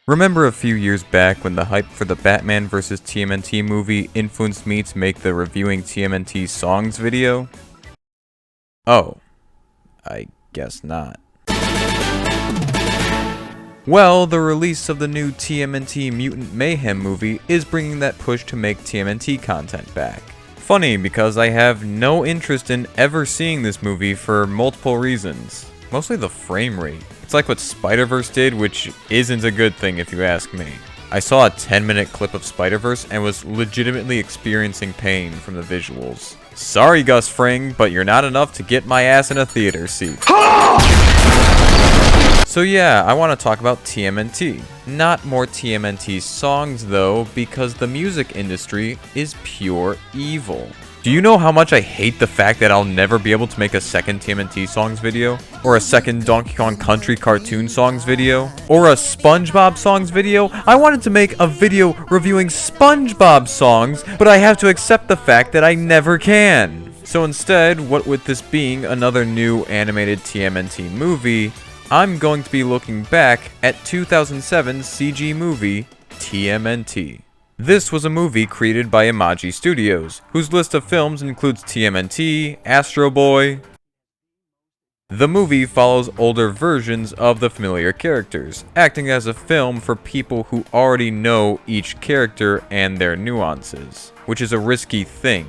Remember a few years back when the hype for the Batman vs. TMNT movie influenced me to make the Reviewing TMNT Songs video? Oh, I guess not. Well, the release of the new TMNT Mutant Mayhem movie is bringing that push to make TMNT content back. Funny, because I have no interest in ever seeing this movie for multiple reasons. Mostly the frame rate. It's like what Spider-Verse did, which isn't a good thing if you ask me. I saw a 10-minute clip of Spider-Verse and was legitimately experiencing pain from the visuals. Sorry, Gus Fring, but you're not enough to get my ass in a theater seat. So yeah, I want to talk about TMNT. Not more TMNT songs though, because the music industry is pure evil. Do you know how much I hate the fact that I'll never be able to make a second TMNT songs video? Or a second Donkey Kong Country cartoon songs video? Or a SpongeBob songs video? I wanted to make a video reviewing SpongeBob songs, but I have to accept the fact that I never can. So instead, what with this being another new animated TMNT movie, I'm going to be looking back at 2007's CG movie, TMNT. This was a movie created by Imagi Studios, whose list of films includes TMNT, Astro Boy. The movie follows older versions of the familiar characters, acting as a film for people who already know each character and their nuances, which is a risky thing,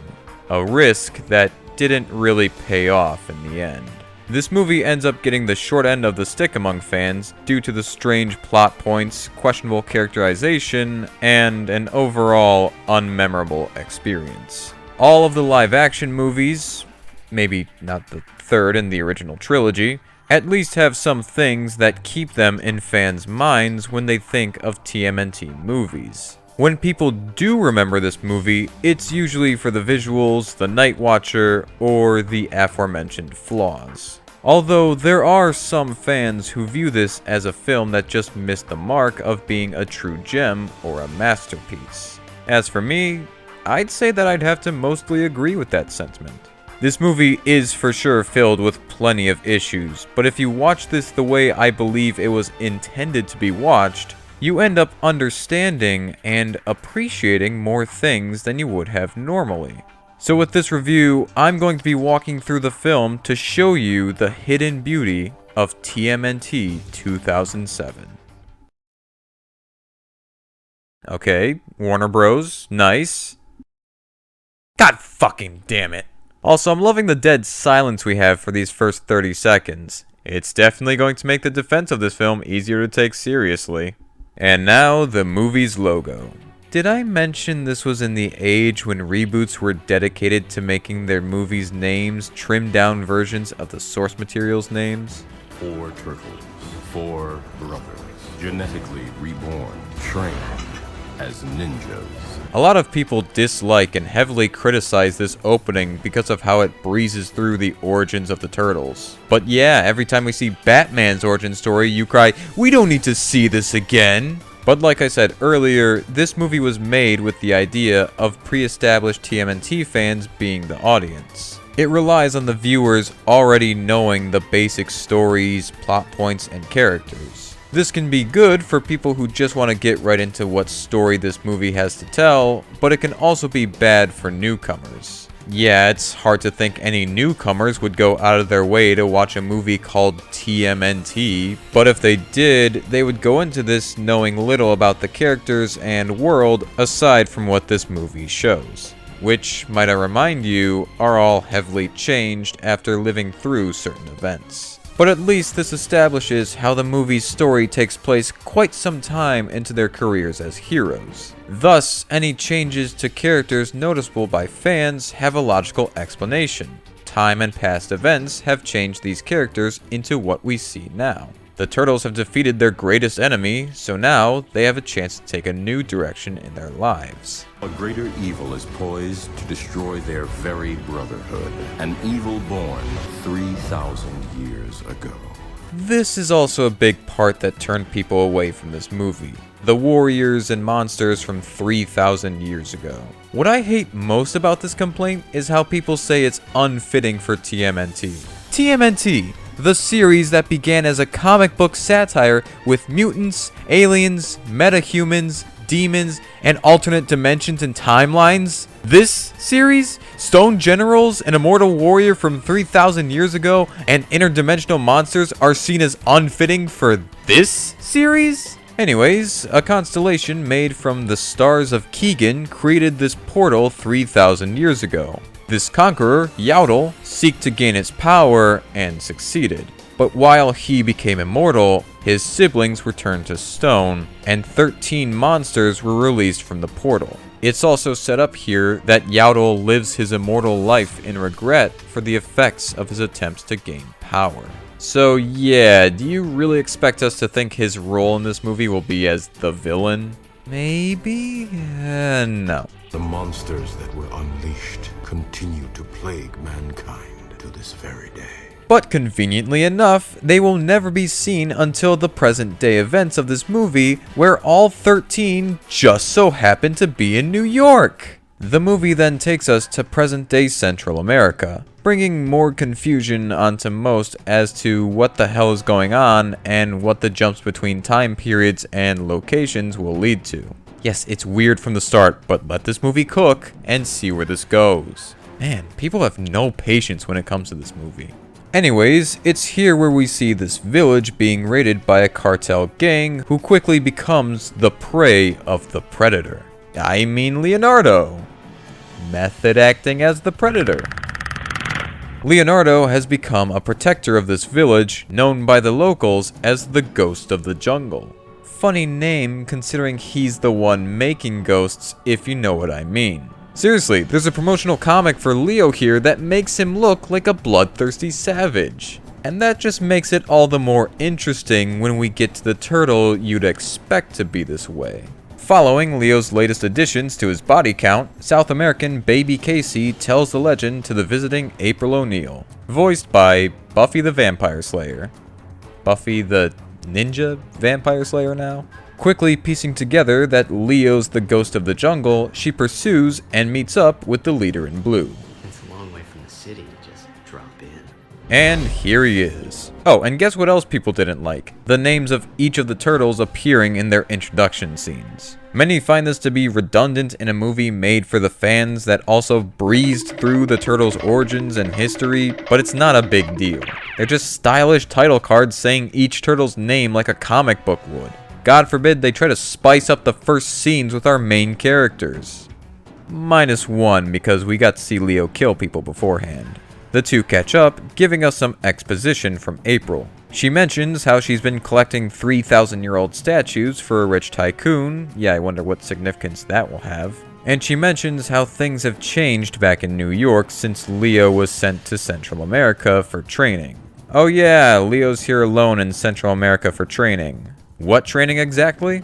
a risk that didn't really pay off in the end. This movie ends up getting the short end of the stick among fans due to the strange plot points, questionable characterization, and an overall unmemorable experience. All of the live-action movies, maybe not the third in the original trilogy, at least have some things that keep them in fans' minds when they think of TMNT movies. When people do remember this movie, it's usually for the visuals, the Night Watcher, or the aforementioned flaws. Although there are some fans who view this as a film that just missed the mark of being a true gem or a masterpiece. As for me, I'd say that I'd have to mostly agree with that sentiment. This movie is for sure filled with plenty of issues, but if you watch this the way I believe it was intended to be watched, you end up understanding and appreciating more things than you would have normally. So with this review, I'm going to be walking through the film to show you the hidden beauty of TMNT 2007. Okay, Warner Bros, nice. God fucking damn it. Also, I'm loving the dead silence we have for these first 30 seconds. It's definitely going to make the defense of this film easier to take seriously. And now, the movie's logo. Did I mention this was in the age when reboots were dedicated to making their movies' names trimmed down versions of the source material's names? 4 turtles, 4 brothers, genetically reborn, trained as ninjas. A lot of people dislike and heavily criticize this opening because of how it breezes through the origins of the Turtles. But yeah, every time we see Batman's origin story, you cry, "We don't need to see this again!" But like I said earlier, this movie was made with the idea of pre-established TMNT fans being the audience. It relies on the viewers already knowing the basic stories, plot points, and characters. This can be good for people who just want to get right into what story this movie has to tell, but it can also be bad for newcomers. Yeah, it's hard to think any newcomers would go out of their way to watch a movie called TMNT, but if they did, they would go into this knowing little about the characters and world aside from what this movie shows, which, might I remind you, are all heavily changed after living through certain events. But at least this establishes how the movie's story takes place quite some time into their careers as heroes. Thus, any changes to characters noticeable by fans have a logical explanation. Time and past events have changed these characters into what we see now. The Turtles have defeated their greatest enemy, so now they have a chance to take a new direction in their lives. A greater evil is poised to destroy their very brotherhood, an evil born 3,000 years ago. This is also a big part that turned people away from this movie. The warriors and monsters from 3,000 years ago. What I hate most about this complaint is how people say it's unfitting for TMNT. TMNT! the series that began as a comic book satire with mutants, aliens, metahumans, demons, and alternate dimensions and timelines. This series, Stone Generals, an immortal warrior from 3,000 years ago, and interdimensional monsters are seen as unfitting for this series? Anyways, a constellation made from the stars of Keegan created this portal 3,000 years ago. This conqueror, MEWTWO, sought to gain its power and succeeded. But while he became immortal, his siblings were turned to stone, and 13 monsters were released from the portal. It's also set up here that MEWTWO lives his immortal life in regret for the effects of his attempts to gain power. So yeah, do you really expect us to think his role in this movie will be as the villain? Maybe? No. The monsters that were unleashed continue to plague mankind to this very day. But conveniently enough, they will never be seen until the present day events of this movie, where all 13 just so happen to be in New York. The movie then takes us to present day Central America, bringing more confusion onto most as to what the hell is going on and what the jumps between time periods and locations will lead to. Yes, it's weird from the start, but let this movie cook and see where this goes. Man, people have no patience when it comes to this movie. Anyways, it's here where we see this village being raided by a cartel gang who quickly becomes the prey of the Predator. I mean Leonardo. Method acting as the Predator. Leonardo has become a protector of this village, known by the locals as the Ghost of the Jungle. Funny name considering he's the one making ghosts, if you know what I mean. Seriously, there's a promotional comic for Leo here that makes him look like a bloodthirsty savage. And that just makes it all the more interesting when we get to the turtle you'd expect to be this way. Following Leo's latest additions to his body count, South American Baby Casey tells the legend to the visiting April O'Neil, voiced by Buffy the Vampire Slayer. Buffy the Ninja Vampire Slayer now? Quickly piecing together that Leo's the ghost of the jungle, she pursues and meets up with the leader in blue. It's a long way from the city to just drop in. And here he is. Oh, and guess what else people didn't like? The names of each of the turtles appearing in their introduction scenes. Many find this to be redundant in a movie made for the fans that also breezed through the turtles' origins and history, but it's not a big deal. They're just stylish title cards saying each turtle's name like a comic book would. God forbid they try to spice up the first scenes with our main characters. -1 because we got to see Leo kill people beforehand. The two catch up, giving us some exposition from April. She mentions how she's been collecting 3,000-year-old statues for a rich tycoon. Yeah, I wonder what significance that will have. And she mentions how things have changed back in New York since Leo was sent to Central America for training. Oh yeah, Leo's here alone in Central America for training. What training exactly?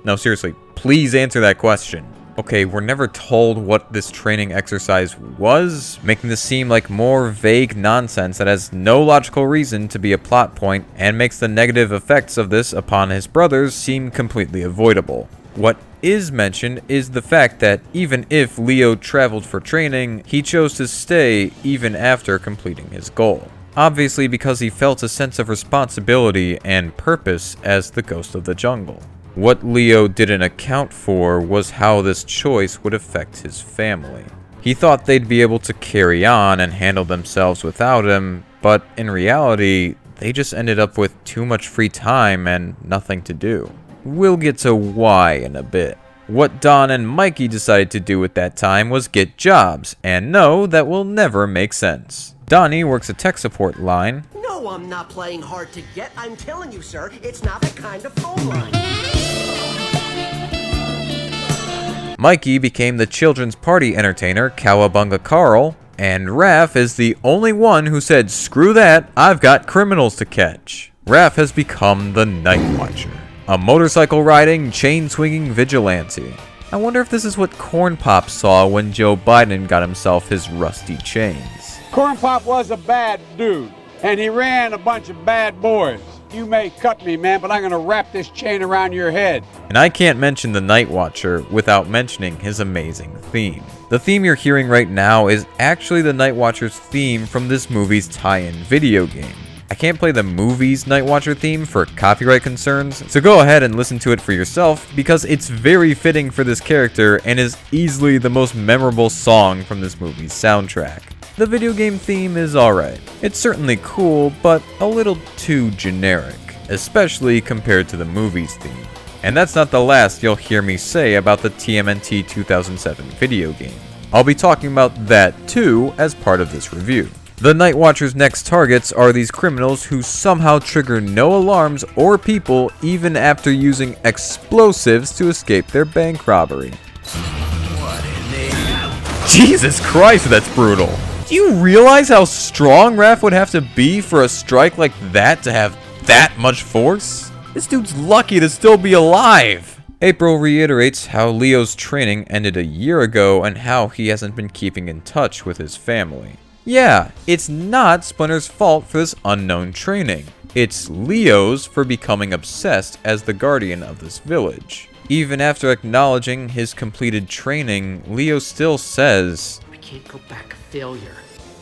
No, seriously, please answer that question. Okay, we're never told what this training exercise was, making this seem like more vague nonsense that has no logical reason to be a plot point and makes the negative effects of this upon his brothers seem completely avoidable. What is mentioned is the fact that even if Leo traveled for training, he chose to stay even after completing his goal. Obviously because he felt a sense of responsibility and purpose as the ghost of the jungle. What Leo didn't account for was how this choice would affect his family. He thought they'd be able to carry on and handle themselves without him, but in reality, they just ended up with too much free time and nothing to do. We'll get to why in a bit. What Don and Mikey decided to do at that time was get jobs, and no, that will never make sense. Donnie works a tech support line. No, I'm not playing hard to get. I'm telling you, sir, it's not the kind of phone line. Mikey became the children's party entertainer, Cowabunga Carl, and Raph is the only one who said, "Screw that, I've got criminals to catch." Raph has become the Night Watcher, a motorcycle-riding, chain-swinging vigilante. I wonder if this is what Corn Pop saw when Joe Biden got himself his rusty chains. Corn Pop was a bad dude, and he ran a bunch of bad boys. You may cut me, man, but I'm gonna wrap this chain around your head. And I can't mention the Night Watcher without mentioning his amazing theme. The theme you're hearing right now is actually the Night Watcher's theme from this movie's tie-in video game. I can't play the movie's Night Watcher theme for copyright concerns, so go ahead and listen to it for yourself because it's very fitting for this character and is easily the most memorable song from this movie's soundtrack. The video game theme is alright. It's certainly cool, but a little too generic, especially compared to the movie's theme. And that's not the last you'll hear me say about the TMNT 2007 video game. I'll be talking about that too as part of this review. The Night Watcher's next targets are these criminals who somehow trigger no alarms or people even after using explosives to escape their bank robbery. Jesus Christ, that's brutal. Do you realize how strong Raph would have to be for a strike like that to have that much force? This dude's lucky to still be alive. April reiterates how Leo's training ended a year ago and how he hasn't been keeping in touch with his family. Yeah, it's not Splinter's fault for this unknown training. It's Leo's for becoming obsessed as the guardian of this village. Even after acknowledging his completed training, Leo still says, I can't go back, failure.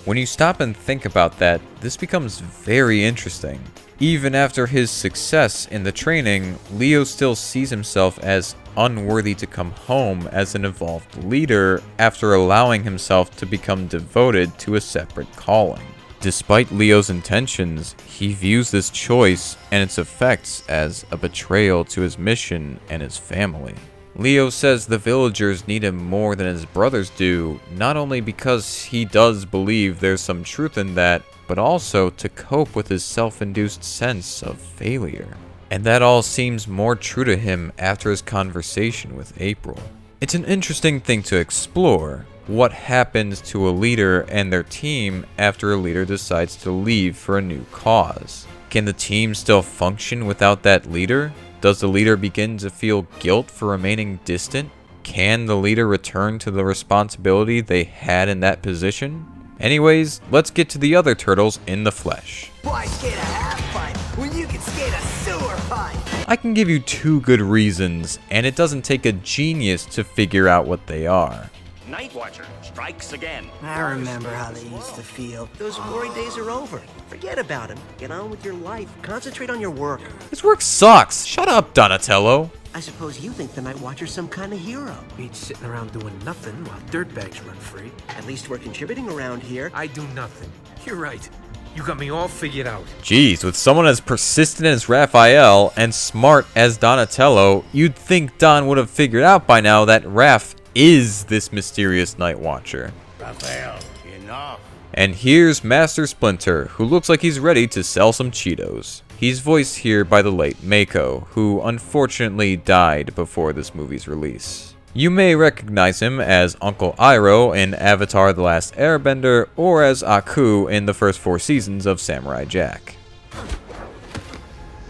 When you stop and think about that, this becomes very interesting. Even after his success in the training, Leo still sees himself as unworthy to come home as an evolved leader after allowing himself to become devoted to a separate calling. Despite Leo's intentions, he views this choice and its effects as a betrayal to his mission and his family. Leo says the villagers need him more than his brothers do, not only because he does believe there's some truth in that, but also to cope with his self-induced sense of failure. And that all seems more true to him after his conversation with April. It's an interesting thing to explore. What happens to a leader and their team after a leader decides to leave for a new cause? Can the team still function without that leader? Does the leader begin to feel guilt for remaining distant? Can the leader return to the responsibility they had in that position? Anyways, let's get to the other turtles in the flesh. Why skate a half pipe when you can skate a sewer pipe? I can give you two good reasons, and it doesn't take a genius to figure out what they are. Night Watcher strikes again. I remember how they used to feel. Those glory days are over. Forget about them. Get on with your life. Concentrate on your work. This work sucks. Shut up, Donatello. I suppose you think the Night Watcher's some kind of hero. Ain't sitting around doing nothing while dirtbags run free. At least we're contributing around here. I do nothing. You're right. You got me all figured out. Jeez, with someone as persistent as Raphael and smart as Donatello, you'd think Don would have figured out by now that Raph is this mysterious Night Watcher. Raphael, enough. And here's Master Splinter, who looks like he's ready to sell some Cheetos. He's voiced here by the late Mako, who unfortunately died before this movie's release. You may recognize him as Uncle Iroh in Avatar: The Last Airbender, or as Aku in the first 4 seasons of Samurai Jack.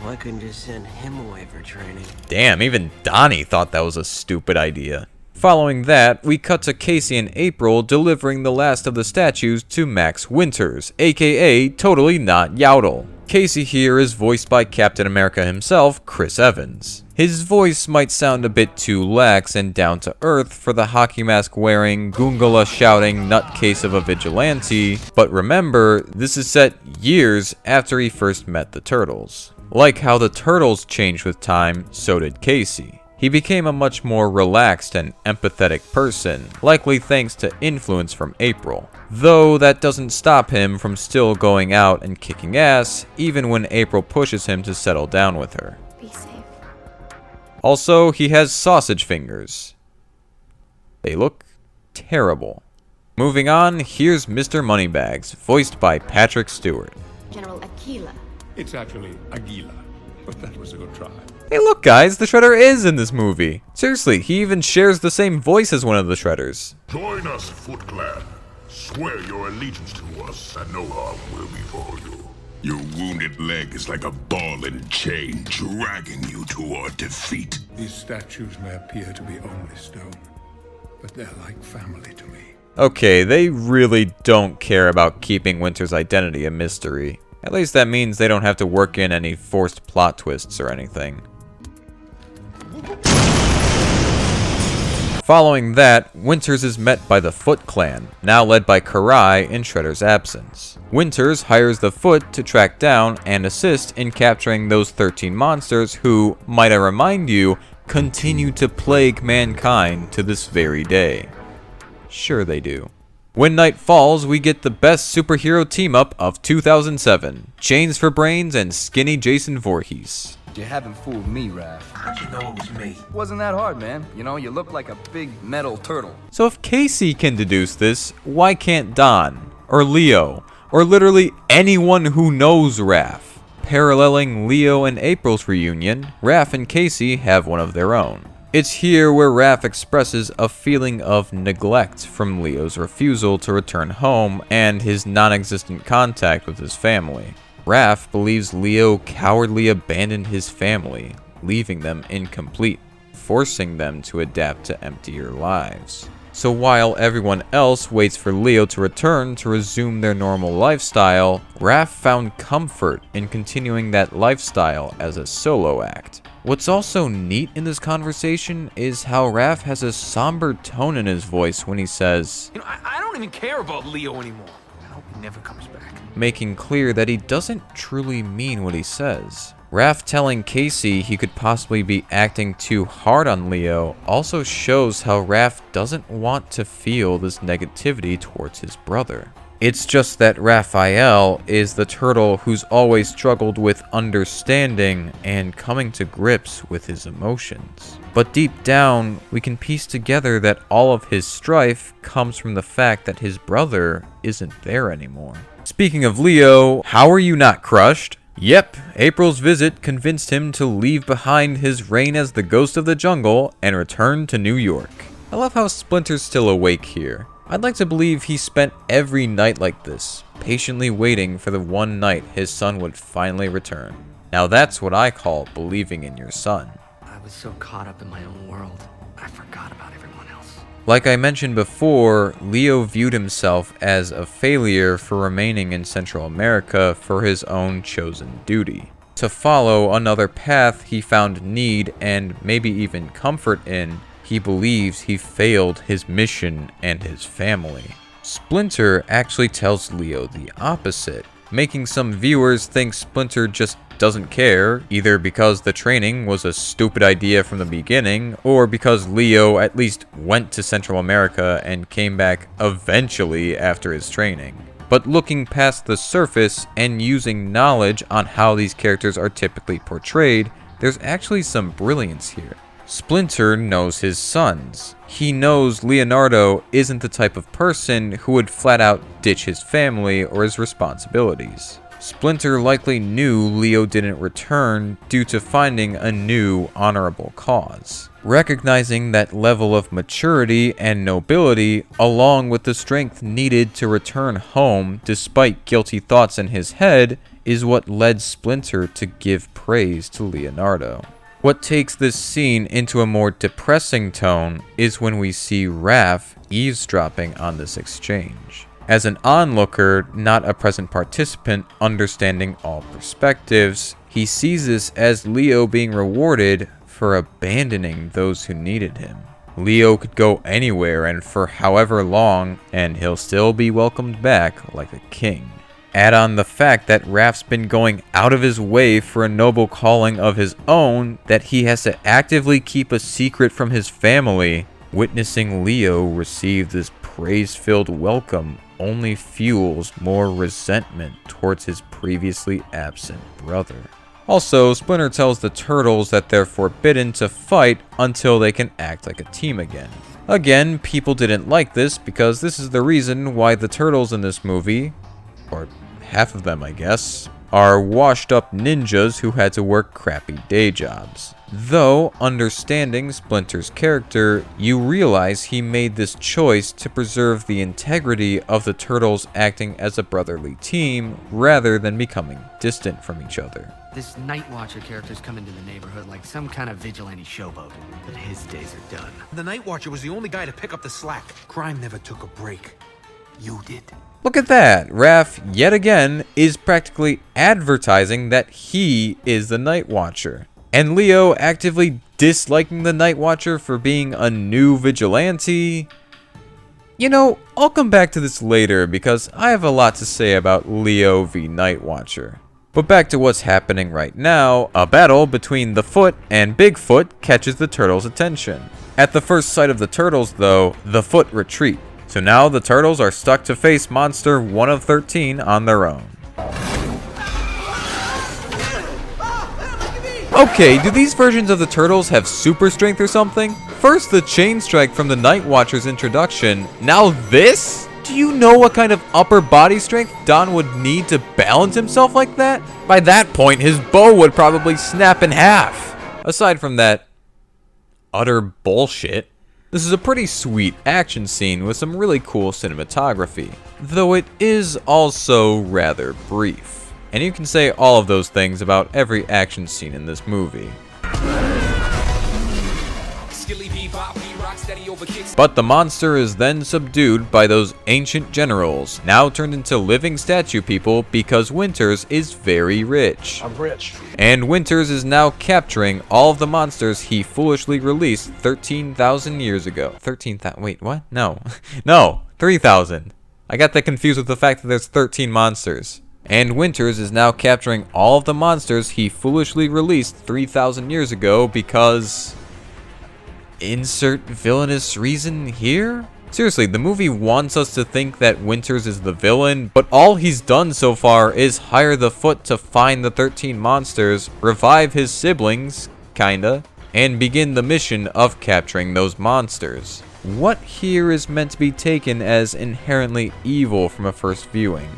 Why couldn't you send him away for training? Damn, even Donnie thought that was a stupid idea. Following that, we cut to Casey and April delivering the last of the statues to Max Winters, aka Totally Not Yaddle. Casey here is voiced by Captain America himself, Chris Evans. His voice might sound a bit too lax and down to earth for the hockey mask wearing, Goongala shouting nutcase of a vigilante, but remember, this is set years after he first met the Turtles. Like how the Turtles changed with time, so did Casey. He became a much more relaxed and empathetic person, likely thanks to influence from April. Though that doesn't stop him from still going out and kicking ass, even when April pushes him to settle down with her. Be safe. Also, he has sausage fingers. They look terrible. Moving on, here's Mr. Moneybags, voiced by Patrick Stewart. General Aquila. It's actually Aguila, but that was a good try. Hey look guys, the Shredder is in this movie. Seriously, he even shares the same voice as one of the Shredders. Join us, Foot Clan. Swear your allegiance to us, and no harm will befall you. Your wounded leg is like a ball and chain dragging you toward defeat. These statues may appear to be only stone, but they're like family to me. Okay, they really don't care about keeping Winter's identity a mystery. At least that means they don't have to work in any forced plot twists or anything. Following that, Winters is met by the Foot Clan, now led by Karai in Shredder's absence. Winters hires the Foot to track down and assist in capturing those 13 monsters who, might I remind you, continue to plague mankind to this very day. Sure they do. When night falls, we get the best superhero team-up of 2007, Chains for Brains and Skinny Jason Voorhees. You haven't fooled me, Raph. How'd you know it was me? Wasn't that hard, man. You know, you look like a big metal turtle. So if Casey can deduce this, why can't Don, or Leo, or literally anyone who knows Raph? Paralleling Leo and April's reunion, Raph and Casey have one of their own. It's here where Raph expresses a feeling of neglect from Leo's refusal to return home and his non-existent contact with his family. Raph believes Leo cowardly abandoned his family, leaving them incomplete, forcing them to adapt to emptier lives. So while everyone else waits for Leo to return to resume their normal lifestyle, Raph found comfort in continuing that lifestyle as a solo act. What's also neat in this conversation is how Raph has a somber tone in his voice when he says, You know, I don't even care about Leo anymore. I hope he never comes back. Making clear that he doesn't truly mean what he says. Raph telling Casey he could possibly be acting too hard on Leo also shows how Raph doesn't want to feel this negativity towards his brother. It's just that Raphael is the turtle who's always struggled with understanding and coming to grips with his emotions. But deep down, we can piece together that all of his strife comes from the fact that his brother isn't there anymore. Speaking of Leo, how are you not crushed? Yep, April's visit convinced him to leave behind his reign as the ghost of the jungle and return to New York. I love how Splinter's still awake here. I'd like to believe he spent every night like this, patiently waiting for the one night his son would finally return. Now that's what I call believing in your son. I was so caught up in my own world, I forgot about everyone else. Like I mentioned before, Leo viewed himself as a failure for remaining in Central America for his own chosen duty. To follow another path he found need and maybe even comfort in, he believes he failed his mission and his family. Splinter actually tells Leo the opposite, making some viewers think Splinter just doesn't care, either because the training was a stupid idea from the beginning, or because Leo at least went to Central America and came back eventually after his training. But looking past the surface and using knowledge on how these characters are typically portrayed, there's actually some brilliance here. Splinter knows his sons. He knows Leonardo isn't the type of person who would flat out ditch his family or his responsibilities. Splinter likely knew Leo didn't return due to finding a new honorable cause. Recognizing that level of maturity and nobility, along with the strength needed to return home despite guilty thoughts in his head, is what led Splinter to give praise to Leonardo. What takes this scene into a more depressing tone is when we see Raph eavesdropping on this exchange. As an onlooker, not a present participant, understanding all perspectives, he sees this as Leo being rewarded for abandoning those who needed him. Leo could go anywhere and for however long, and he'll still be welcomed back like a king. Add on the fact that Raph's been going out of his way for a noble calling of his own that he has to actively keep a secret from his family. Witnessing Leo receive this praise-filled welcome only fuels more resentment towards his previously absent brother. Also, Splinter tells the turtles that they're forbidden to fight until they can act like a team again. Again, people didn't like this because this is the reason why the turtles in this movie, or half of them I guess, are washed up ninjas who had to work crappy day jobs. Though, understanding Splinter's character, you realize he made this choice to preserve the integrity of the turtles acting as a brotherly team rather than becoming distant from each other. This Night Watcher character's come into the neighborhood like some kind of vigilante showboat, but his days are done. The Night Watcher was the only guy to pick up the slack. Crime never took a break. You did. Look at that! Raph, yet again, is practically advertising that he is the Night Watcher. And Leo actively disliking the Night Watcher for being a new vigilante. You know, I'll come back to this later because I have a lot to say about Leo v Night Watcher. But back to what's happening right now, a battle between the Foot and Bigfoot catches the turtles' attention. At the first sight of the turtles, though, the Foot retreat. So now the turtles are stuck to face monster 1 of 13 on their own. Okay, do these versions of the turtles have super strength or something? First the chain strike from the Night Watcher's introduction, now this? Do you know what kind of upper body strength Don would need to balance himself like that? By that point, his bow would probably snap in half. Aside from that utter bullshit, this is a pretty sweet action scene with some really cool cinematography, though it is also rather brief. And you can say all of those things about every action scene in this movie. But the monster is then subdued by those ancient generals, now turned into living statue people because Winters is very rich. I'm rich. And Winters is now capturing all of the monsters he foolishly released 13,000 years ago. 13,000, wait, what? No. No, 3,000. I got that confused with the fact that there's 13 monsters. And Winters is now capturing all of the monsters he foolishly released 3,000 years ago because... insert villainous reason here? Seriously, the movie wants us to think that Winters is the villain, but all he's done so far is hire the Foot to find the 13 monsters, revive his siblings, kinda, and begin the mission of capturing those monsters. What here is meant to be taken as inherently evil from a first viewing?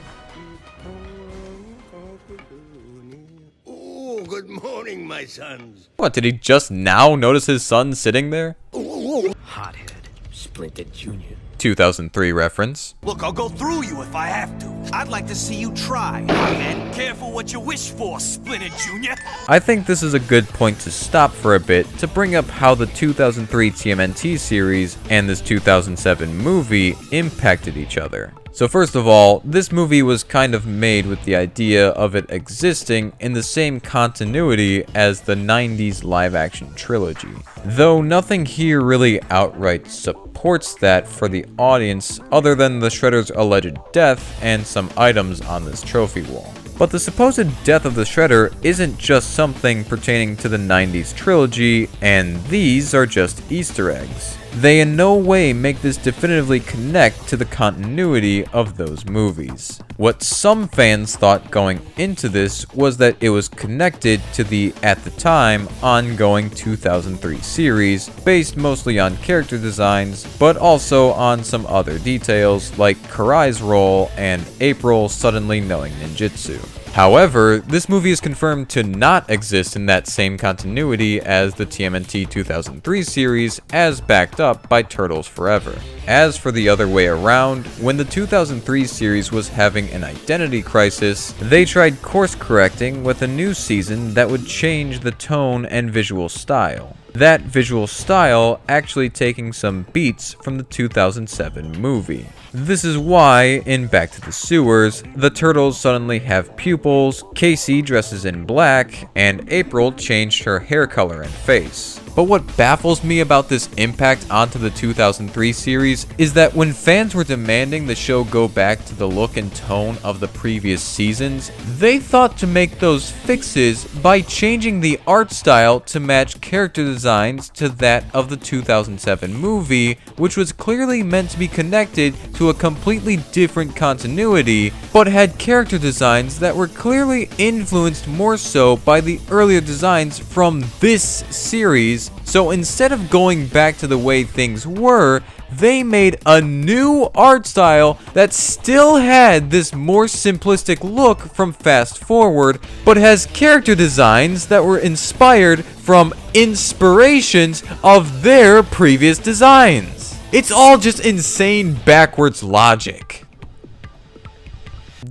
Good morning, my sons. What, did he just now notice his son sitting there? Hothead. Splinter Jr. 2003 reference. Look, I'll go through you if I have to. I'd like to see you try. Man, careful what you wish for, Splinter Jr. I think this is a good point to stop for a bit to bring up how the 2003 TMNT series and this 2007 movie impacted each other. So first of all, this movie was kind of made with the idea of it existing in the same continuity as the 90s live-action trilogy. Though nothing here really outright supports that for the audience other than the Shredder's alleged death and some items on this trophy wall. But the supposed death of the Shredder isn't just something pertaining to the 90s trilogy, and these are just Easter eggs. They in no way make this definitively connect to the continuity of those movies. What some fans thought going into this was that it was connected to the, at the time, ongoing 2003 series, based mostly on character designs, but also on some other details like Karai's role and April suddenly knowing ninjutsu. However, this movie is confirmed to not exist in that same continuity as the TMNT 2003 series, as backed up by Turtles Forever. As for the other way around, when the 2003 series was having an identity crisis, they tried course correcting with a new season that would change the tone and visual style. That visual style actually taking some beats from the 2007 movie. This is why, in Back to the Sewers, the turtles suddenly have pupils, Casey dresses in black, and April changed her hair color and face. But what baffles me about this impact onto the 2003 series is that when fans were demanding the show go back to the look and tone of the previous seasons, they thought to make those fixes by changing the art style to match character designs to that of the 2007 movie, which was clearly meant to be connected to a completely different continuity, but had character designs that were clearly influenced more so by the earlier designs from this series. So instead of going back to the way things were, they made a new art style that still had this more simplistic look from Fast Forward, but has character designs that were inspired from inspirations of their previous designs. It's all just insane backwards logic.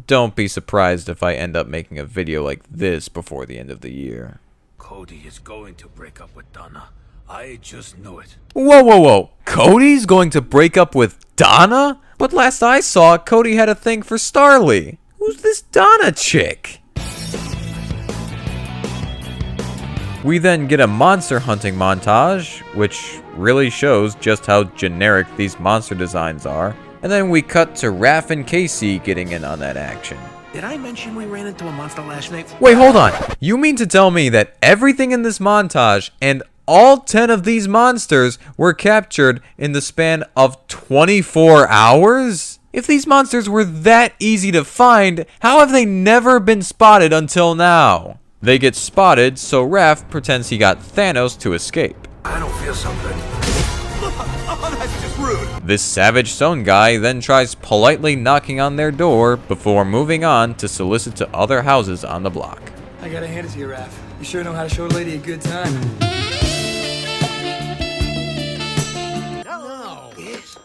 Don't be surprised if I end up making a video like this before the end of the year. Cody is going to break up with Donna. I just know it. Whoa, whoa, whoa. Cody's going to break up with Donna? But last I saw, Cody had a thing for Starly. Who's this Donna chick? We then get a monster hunting montage, which really shows just how generic these monster designs are. And then we cut to Raph and Casey getting in on that action. Did I mention we ran into a monster last night? Wait, hold on. You mean to tell me that everything in this montage and all 10 of these monsters were captured in the span of 24 hours? If these monsters were that easy to find, how have they never been spotted until now? They get spotted, so Raph pretends he got Thanos to escape. I don't feel so good. Oh, that's just rude. This savage stone guy then tries politely knocking on their door before moving on to solicit to other houses on the block. I gotta hand it to you, Raph. You sure know how to show a lady a good time. Hello. Yes.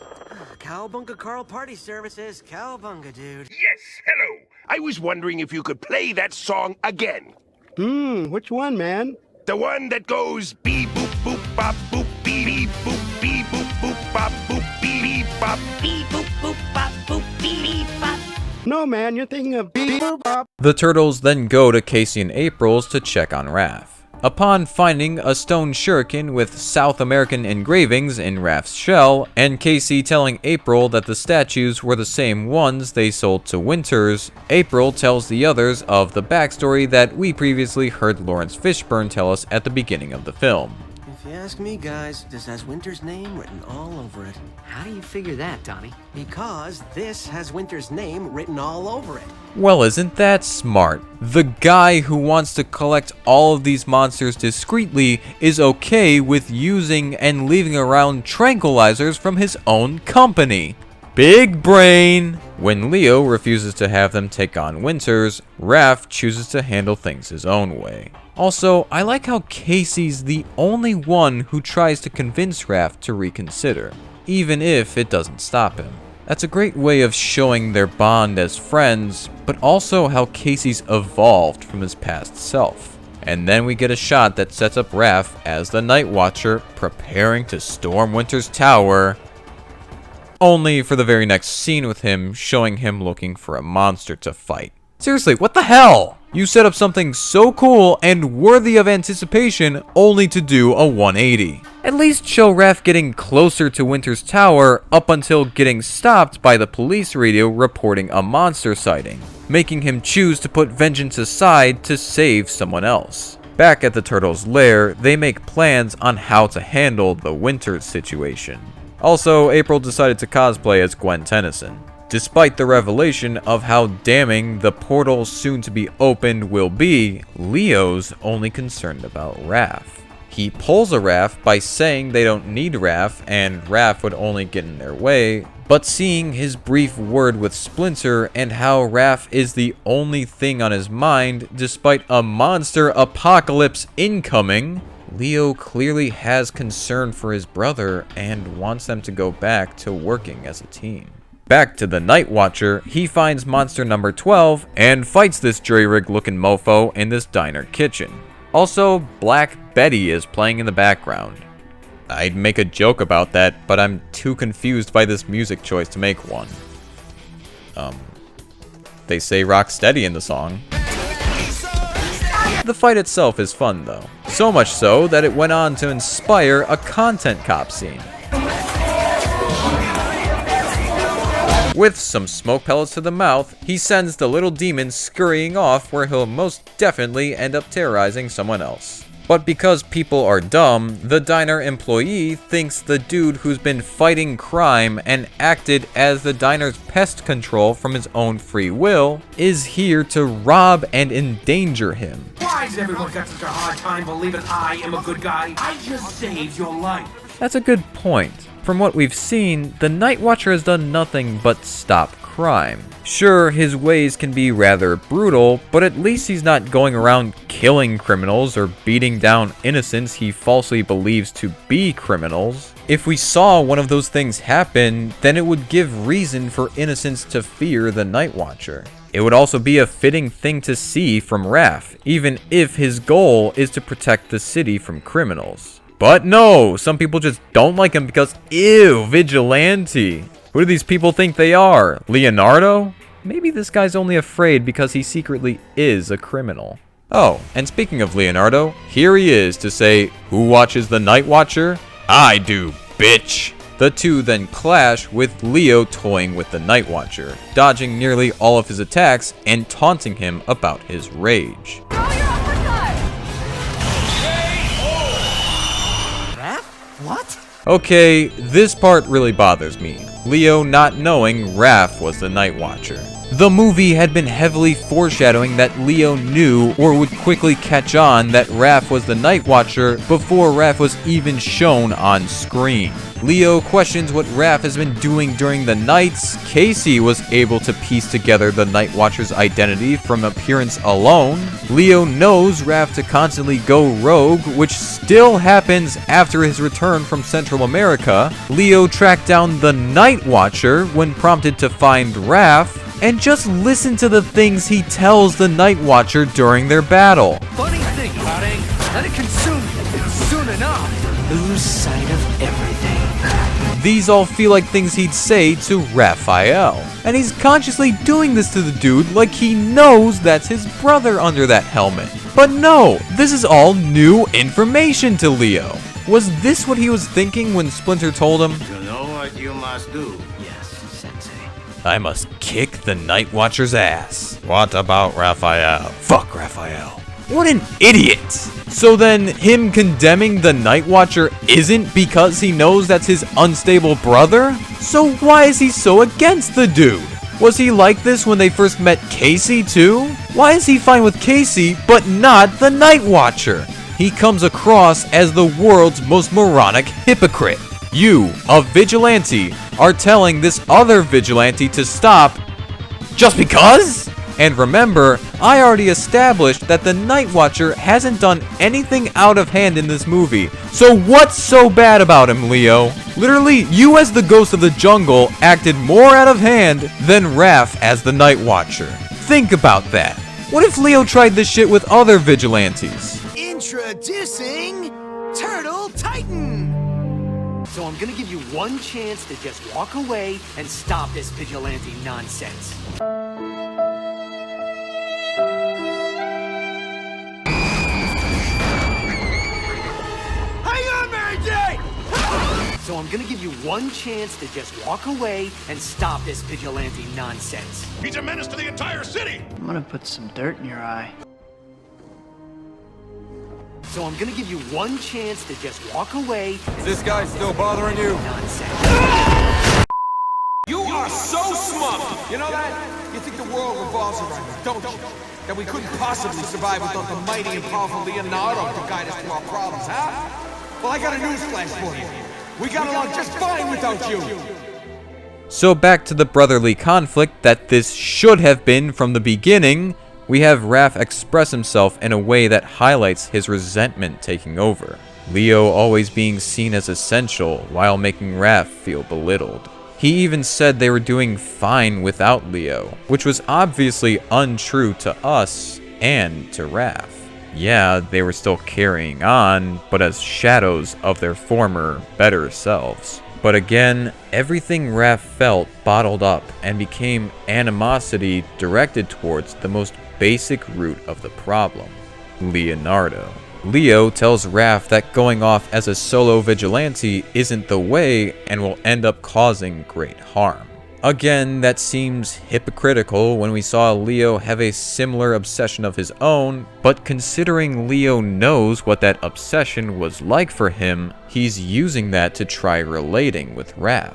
Cowabunga Carl Party Services. Cowabunga, dude. Yes, hello. I was wondering if you could play that song again. Which one, man? The one that goes beep boop boop bop boop beep boop beep boop boop bop boop beep bop beep boop boop bop boop beep bop. No, man, you're thinking of beep boop bop. The turtles then go to Casey and April's to check on Raph. Upon finding a stone shuriken with South American engravings in Raph's shell, and Casey telling April that the statues were the same ones they sold to Winters, April tells the others of the backstory that we previously heard Lawrence Fishburne tell us at the beginning of the film. If you ask me, guys, this has Winter's name written all over it. How do you figure that, Donnie? Because this has Winter's name written all over it. Well, isn't that smart? The guy who wants to collect all of these monsters discreetly is okay with using and leaving around tranquilizers from his own company. Big brain! When Leo refuses to have them take on Winters, Raph chooses to handle things his own way. Also, I like how Casey's the only one who tries to convince Raph to reconsider, even if it doesn't stop him. That's a great way of showing their bond as friends, but also how Casey's evolved from his past self. And then we get a shot that sets up Raph as the Night Watcher preparing to storm Winter's tower, only for the very next scene with him showing him looking for a monster to fight. Seriously, what the hell? You set up something so cool and worthy of anticipation only to do a 180. At least show Raph getting closer to Winter's tower up until getting stopped by the police radio reporting a monster sighting, making him choose to put vengeance aside to save someone else. Back at the Turtles' lair, they make plans on how to handle the Winters situation. Also, April decided to cosplay as Gwen Tennyson. Despite the revelation of how damning the portal soon to be opened will be, Leo's only concerned about Raph. He pulls a Raph by saying they don't need Raph and Raph would only get in their way, but seeing his brief word with Splinter and how Raph is the only thing on his mind despite a monster apocalypse incoming, Leo clearly has concern for his brother and wants them to go back to working as a team. Back to the Night Watcher, he finds monster number 12 and fights this jury-rig looking mofo in this diner kitchen. Also, Black Betty is playing in the background. I'd make a joke about that, but I'm too confused by this music choice to make one. They say rock steady in the song. The fight itself is fun though. So much so that it went on to inspire a content cop scene. With some smoke pellets to the mouth, he sends the little demon scurrying off where he'll most definitely end up terrorizing someone else. But because people are dumb, the diner employee thinks the dude who's been fighting crime and acted as the diner's pest control from his own free will is here to rob and endanger him. Why has everyone got such a hard time believing I am a good guy? I just saved your life. That's a good point. From what we've seen, the Night Watcher has done nothing but stop crime. Sure, his ways can be rather brutal, but at least he's not going around killing criminals or beating down innocents he falsely believes to be criminals. If we saw one of those things happen, then it would give reason for innocents to fear the Night Watcher. It would also be a fitting thing to see from Raph, even if his goal is to protect the city from criminals. But no, some people just don't like him because, ew, vigilante. Who do these people think they are? Leonardo? Maybe this guy's only afraid because he secretly is a criminal. Oh, and speaking of Leonardo, here he is to say, who watches the Night Watcher? I do, bitch. The two then clash with Leo toying with the Night Watcher, dodging nearly all of his attacks and taunting him about his rage. What? Okay, this part really bothers me. Leo not knowing Raph was the Night Watcher. The movie had been heavily foreshadowing that Leo knew or would quickly catch on that Raph was the Night Watcher before Raph was even shown on screen. Leo questions what Raph has been doing during the nights. Casey was able to piece together the Night Watcher's identity from appearance alone. Leo knows Raph to constantly go rogue, which still happens after his return from Central America. Leo tracked down the Night Watcher when prompted to find Raph. And just listen to the things he tells the Night Watcher during their battle. Funny thing, Harding. Let it consume you soon enough. Lose sight of everything. These all feel like things he'd say to Raphael. And he's consciously doing this to the dude like he knows that's his brother under that helmet. But no, this is all new information to Leo. Was this what he was thinking when Splinter told him? You know what you must do. Yes, Sensei. I must kick the Night Watcher's ass. What about Raphael? Fuck Raphael. What an idiot! So then, him condemning the Night Watcher isn't because he knows that's his unstable brother? So why is he so against the dude? Was he like this when they first met Casey too? Why is he fine with Casey, but not the Night Watcher? He comes across as the world's most moronic hypocrite. You, a vigilante, are telling this other vigilante to stop just because? And remember, I already established that the Night Watcher hasn't done anything out of hand in this movie. So what's so bad about him, Leo? Literally, you as the ghost of the jungle acted more out of hand than Raph as the Night Watcher. Think about that. What if Leo tried this shit with other vigilantes? Introducing Turtle Titan. So I'm gonna give you one chance to just walk away and stop this vigilante nonsense. Hang on, Mary Jane! So I'm gonna give you one chance to just walk away and stop this vigilante nonsense. He's a menace to the entire city! I'm gonna put some dirt in your eye. So I'm gonna give you one chance to just walk away. Is this guy still bothering you? Nonsense. You are so smart! You know that? You think the world revolves around you, don't you? That we couldn't possibly survive without the mighty and powerful Leonardo to guide us through our problems, huh? Well, I got a newsflash for you. We got along just fine without you! So back to the brotherly conflict that this should have been from the beginning. We have Raph express himself in a way that highlights his resentment taking over. Leo always being seen as essential while making Raph feel belittled. He even said they were doing fine without Leo, which was obviously untrue to us and to Raph. Yeah, they were still carrying on, but as shadows of their former, better selves. But again, everything Raph felt bottled up and became animosity directed towards the most basic root of the problem, Leonardo. Leo tells Raph that going off as a solo vigilante isn't the way and will end up causing great harm. Again, that seems hypocritical when we saw Leo have a similar obsession of his own, but considering Leo knows what that obsession was like for him, he's using that to try relating with Raph.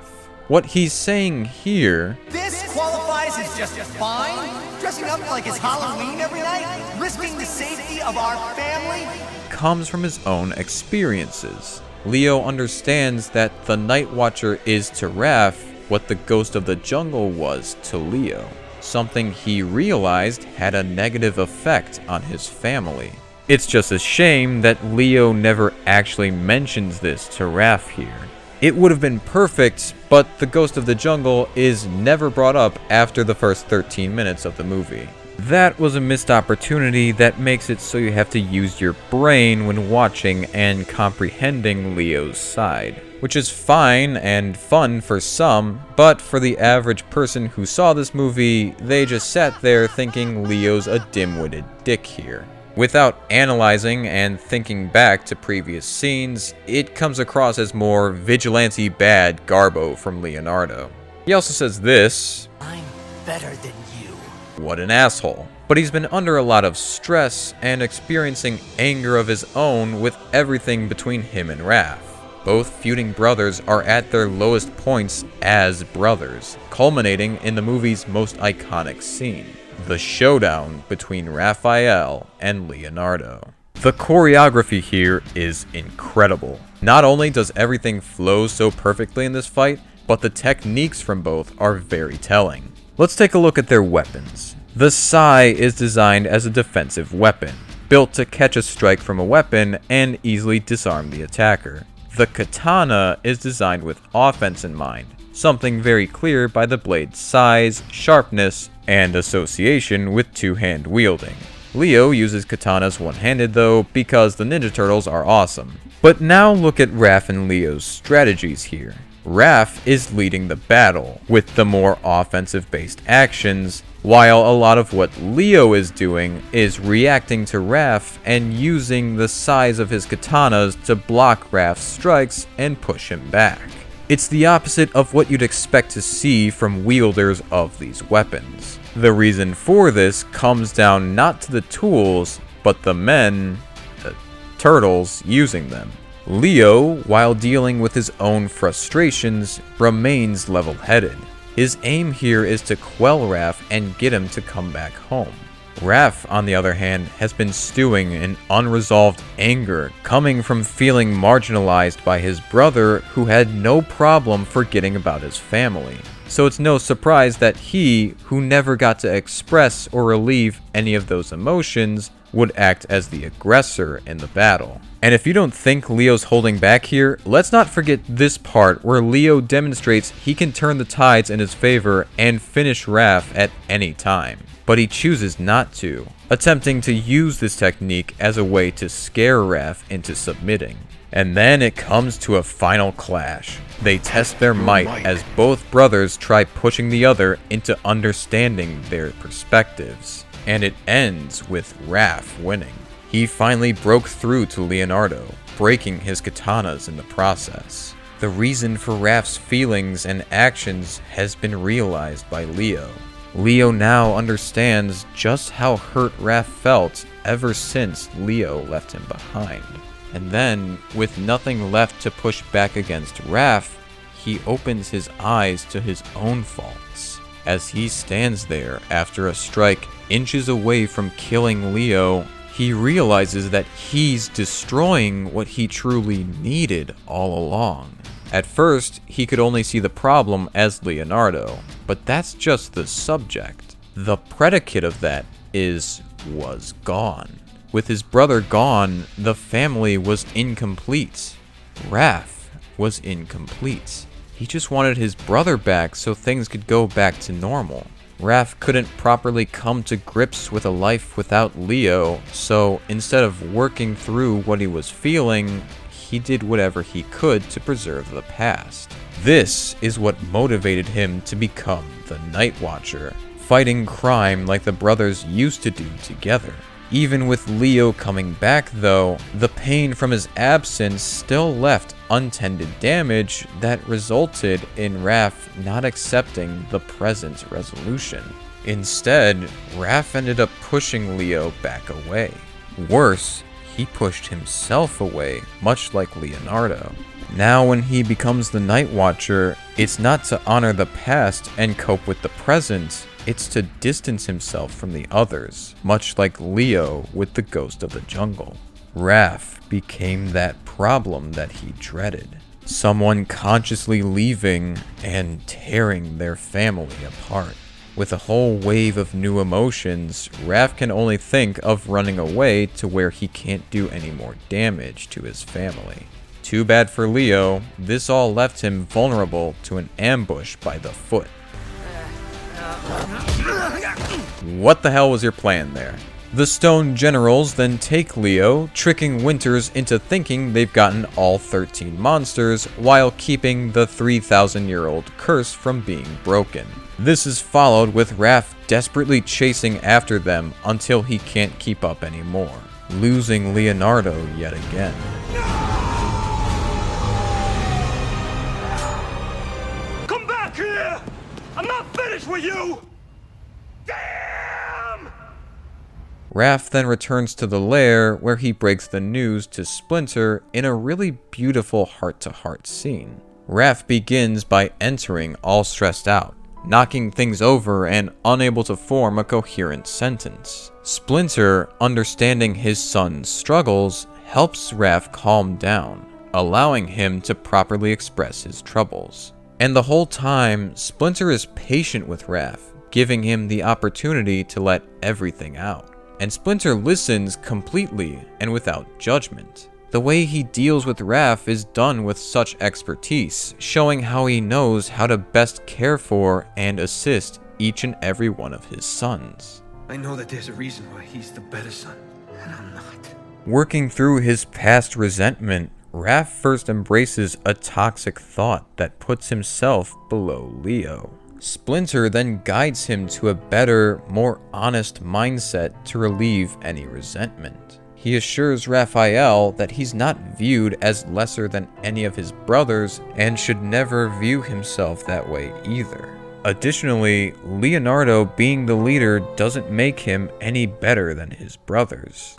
What he's saying here... This qualifies as just fine? Dressing up like it's Halloween every night? Risking the safety of our family? ...comes from his own experiences. Leo understands that the Night Watcher is to Raph what the Ghost of the Jungle was to Leo. Something he realized had a negative effect on his family. It's just a shame that Leo never actually mentions this to Raph here. It would have been perfect, but the Ghost of the Jungle is never brought up after the first 13 minutes of the movie. That was a missed opportunity that makes it so you have to use your brain when watching and comprehending Leo's side. Which is fine and fun for some, but for the average person who saw this movie, they just sat there thinking Leo's a dim-witted dick here. Without analyzing and thinking back to previous scenes, it comes across as more vigilante bad Garbo from Leonardo. He also says this, I'm better than you. what an asshole. But he's been under a lot of stress and experiencing anger of his own with everything between him and Raph. Both feuding brothers are at their lowest points as brothers, culminating in the movie's most iconic scene, the showdown between Raphael and Leonardo. The choreography here is incredible. Not only does everything flow so perfectly in this fight, but the techniques from both are very telling. Let's take a look at their weapons. The sai is designed as a defensive weapon, built to catch a strike from a weapon and easily disarm the attacker. The katana is designed with offense in mind, something very clear by the blade's size, sharpness, and association with two-hand wielding. Leo uses katanas one-handed though, because the Ninja Turtles are awesome. But now look at Raph and Leo's strategies here. Raph is leading the battle with the more offensive-based actions, while a lot of what Leo is doing is reacting to Raph and using the size of his katanas to block Raph's strikes and push him back. It's the opposite of what you'd expect to see from wielders of these weapons. The reason for this comes down not to the tools, but the men, the turtles, using them. Leo, while dealing with his own frustrations, remains level-headed. His aim here is to quell Raph and get him to come back home. Raph, on the other hand, has been stewing in unresolved anger, coming from feeling marginalized by his brother who had no problem forgetting about his family. So it's no surprise that he, who never got to express or relieve any of those emotions, would act as the aggressor in the battle. And if you don't think Leo's holding back here, let's not forget this part where Leo demonstrates he can turn the tides in his favor and finish Raph at any time. But he chooses not to, attempting to use this technique as a way to scare Raph into submitting. And then it comes to a final clash. They test their might as both brothers try pushing the other into understanding their perspectives. And it ends with Raph winning. He finally broke through to Leonardo, breaking his katanas in the process. The reason for Raph's feelings and actions has been realized by Leo. Leo now understands just how hurt Raph felt ever since Leo left him behind. And then, with nothing left to push back against Raph, he opens his eyes to his own faults. As he stands there after a strike inches away from killing Leo, he realizes that he's destroying what he truly needed all along. At first, he could only see the problem as Leonardo, but that's just the subject. The predicate of that was gone. With his brother gone, the family was incomplete. Raph was incomplete. He just wanted his brother back so things could go back to normal. Raph couldn't properly come to grips with a life without Leo, so instead of working through what he was feeling, he did whatever he could to preserve the past. This is what motivated him to become the Night Watcher, fighting crime like the brothers used to do together. Even with Leo coming back though, the pain from his absence still left untended damage that resulted in Raph not accepting the present resolution. Instead, Raph ended up pushing Leo back away. Worse, he pushed himself away, much like Leonardo. Now when he becomes the Night Watcher, it's not to honor the past and cope with the present, it's to distance himself from the others, much like Leo with the Ghost of the Jungle. Raph became that problem that he dreaded. Someone consciously leaving and tearing their family apart. With a whole wave of new emotions, Raph can only think of running away to where he can't do any more damage to his family. Too bad for Leo, this all left him vulnerable to an ambush by the Foot. What the hell was your plan there? The Stone Generals then take Leo, tricking Winters into thinking they've gotten all 13 monsters while keeping the 3,000-year-old curse from being broken. This is followed with Raph desperately chasing after them until he can't keep up anymore, losing Leonardo yet again. Come back here! I'm not finished with you! Raph then returns to the lair where he breaks the news to Splinter in a really beautiful heart-to-heart scene. Raph begins by entering all stressed out, knocking things over and unable to form a coherent sentence. Splinter, understanding his son's struggles, helps Raph calm down, allowing him to properly express his troubles. And the whole time, Splinter is patient with Raph, giving him the opportunity to let everything out. And Splinter listens completely and without judgment. The way he deals with Raph is done with such expertise, showing how he knows how to best care for and assist each and every one of his sons. I know that there's a reason why he's the better son, and I'm not. Working through his past resentment, Raph first embraces a toxic thought that puts himself below Leo. Splinter then guides him to a better, more honest mindset to relieve any resentment. He assures Raphael that he's not viewed as lesser than any of his brothers and should never view himself that way either. Additionally, Leonardo being the leader doesn't make him any better than his brothers.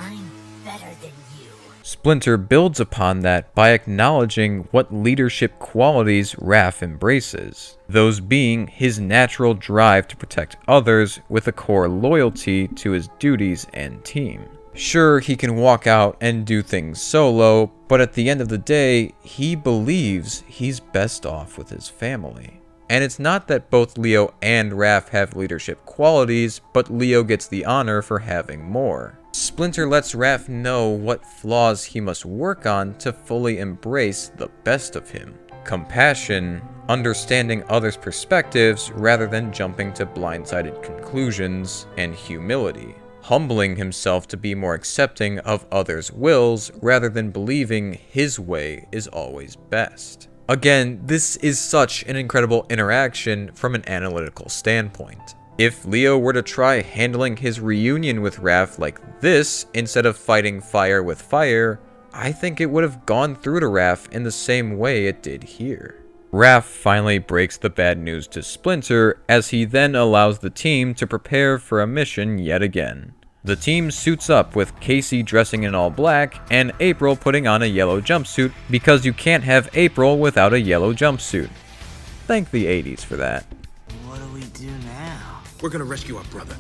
Splinter builds upon that by acknowledging what leadership qualities Raph embraces, those being his natural drive to protect others with a core loyalty to his duties and team. Sure, he can walk out and do things solo, but at the end of the day, he believes he's best off with his family. And it's not that both Leo and Raph have leadership qualities, but Leo gets the honor for having more. Splinter lets Raph know what flaws he must work on to fully embrace the best of him. Compassion, understanding others' perspectives rather than jumping to blindsided conclusions, and humility, humbling himself to be more accepting of others' wills rather than believing his way is always best. Again, this is such an incredible interaction from an analytical standpoint. If Leo were to try handling his reunion with Raph like this instead of fighting fire with fire, I think it would have gone through to Raph in the same way it did here. Raph finally breaks the bad news to Splinter as he then allows the team to prepare for a mission yet again. The team suits up with Casey dressing in all black and April putting on a yellow jumpsuit because you can't have April without a yellow jumpsuit. Thank the 80s for that. What do we do now? We're gonna rescue our brother,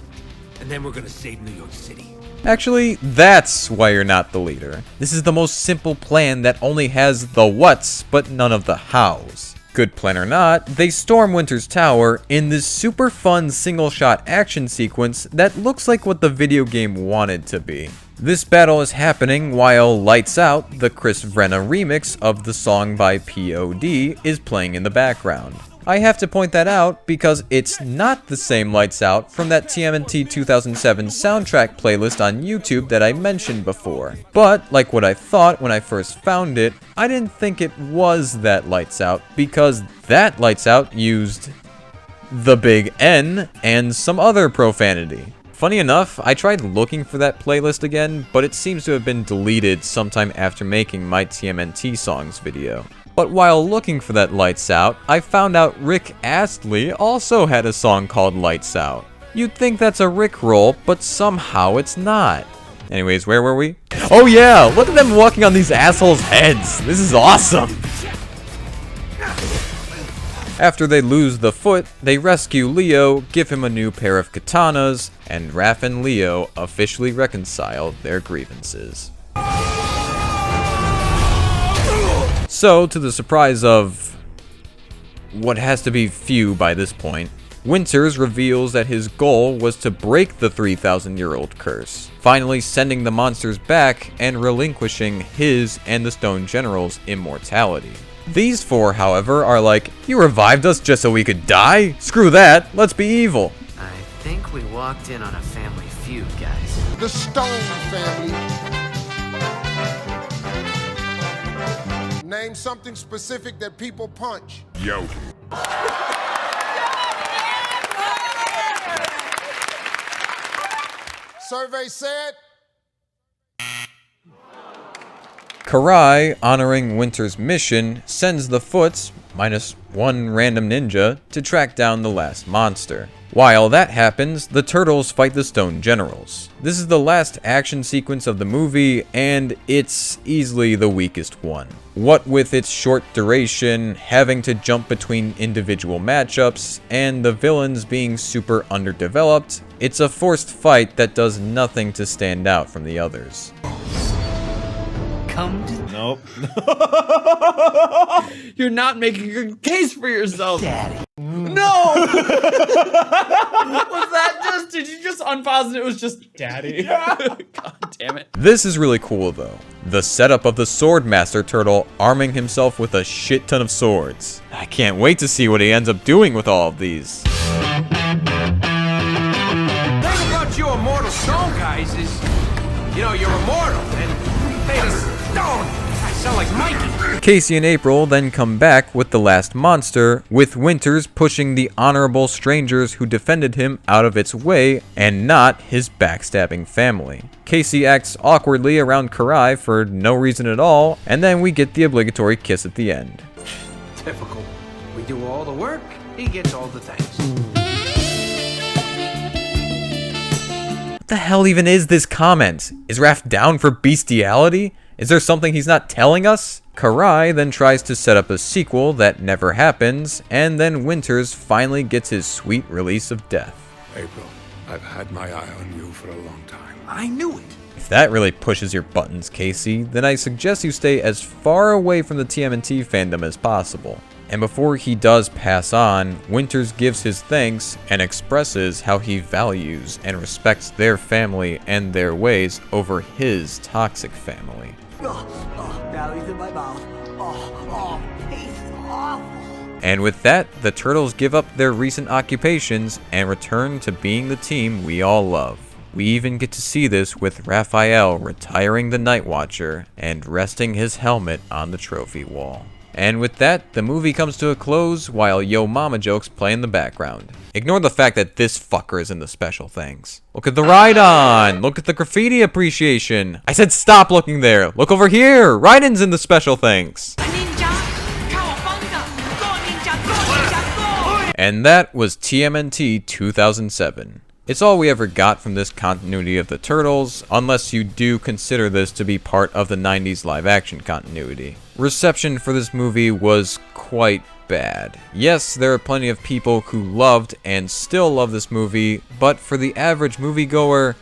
and then we're gonna save New York City. Actually, that's why you're not the leader. This is the most simple plan that only has the whats, but none of the hows. Good plan or not, they storm Winter's Tower in this super fun single-shot action sequence that looks like what the video game wanted to be. This battle is happening while Lights Out, the Chris Vrenna remix of the song by P.O.D., is playing in the background. I have to point that out because it's not the same Lights Out from that TMNT 2007 soundtrack playlist on YouTube that I mentioned before. But, like what I thought when I first found it, I didn't think it was that Lights Out because that Lights Out used the big N and some other profanity. Funny enough, I tried looking for that playlist again, but it seems to have been deleted sometime after making my TMNT songs video. But while looking for that Lights Out, I found out Rick Astley also had a song called Lights Out. You'd think that's a Rickroll, but somehow it's not. Anyways, where were we? Oh yeah, look at them walking on these assholes' heads. This is awesome. After they lose the foot, they rescue Leo, give him a new pair of katanas, and Raph and Leo officially reconcile their grievances. So, to the surprise of what has to be few by this point, Winters reveals that his goal was to break the 3,000-year-old curse, finally sending the monsters back and relinquishing his and the Stone General's immortality. These four, however, are like, "You revived us just so we could die? Screw that, let's be evil." I think we walked in on a family feud, guys. The Stone family. Name something specific that people punch. Yo. Survey said. Karai, honoring Winter's mission, sends the Foots, minus one random ninja, to track down the last monster. While that happens, the Turtles fight the Stone Generals. This is the last action sequence of the movie, and it's easily the weakest one. What with its short duration, having to jump between individual matchups, and the villains being super underdeveloped, it's a forced fight that does nothing to stand out from the others. Come to... Nope. You're not making a good case for yourself. Daddy. No! Was that just... Did you just unpause and it was just Daddy? God damn it. This is really cool though. The setup of the Swordmaster Turtle arming himself with a shit ton of swords. I can't wait to see what he ends up doing with all of these. The thing about you immortal stone guys is, you know, you're immortal and made of stone. I sound like Mikey. Casey and April then come back with the last monster, with Winters pushing the honorable strangers who defended him out of its way and not his backstabbing family. Casey acts awkwardly around Karai for no reason at all, and then we get the obligatory kiss at the end. Typical. We do all the work, he gets all the thanks. What the hell even is this comment? Is Raph down for bestiality? Is there something he's not telling us? Karai then tries to set up a sequel that never happens, and then Winters finally gets his sweet release of death. April, I've had my eye on you for a long time. I knew it. If that really pushes your buttons, Casey, then I suggest you stay as far away from the TMNT fandom as possible. And before he does pass on, Winters gives his thanks and expresses how he values and respects their family and their ways over his toxic family. Now he's in my mouth. He's awful. And with that, the Turtles give up their recent occupations and return to being the team we all love. We even get to see this with Raphael retiring the Night Watcher and resting his helmet on the trophy wall. And with that, the movie comes to a close while Yo Mama jokes play in the background. Ignore the fact that this fucker is in the special things. Look at the ride-on! Look at the graffiti appreciation! I said stop looking there! Look over here! Ride-in's in the special things! And that was TMNT 2007. It's all we ever got from this continuity of the Turtles, unless you do consider this to be part of the 90s live-action continuity. Reception for this movie was quite bad. Yes, there are plenty of people who loved and still love this movie, but for the average moviegoer,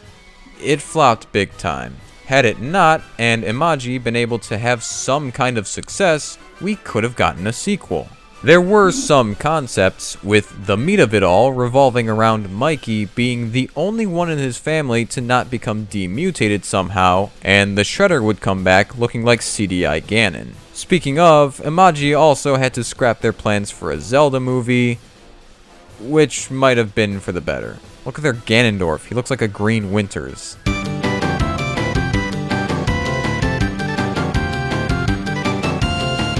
it flopped big time. Had it not, and Imaji been able to have some kind of success, we could have gotten a sequel. There were some concepts, with the meat of it all revolving around Mikey being the only one in his family to not become demutated somehow, and the Shredder would come back looking like CGI Ganon. Speaking of, Imaji also had to scrap their plans for a Zelda movie, which might have been for the better. Look at their Ganondorf, he looks like a green Winters.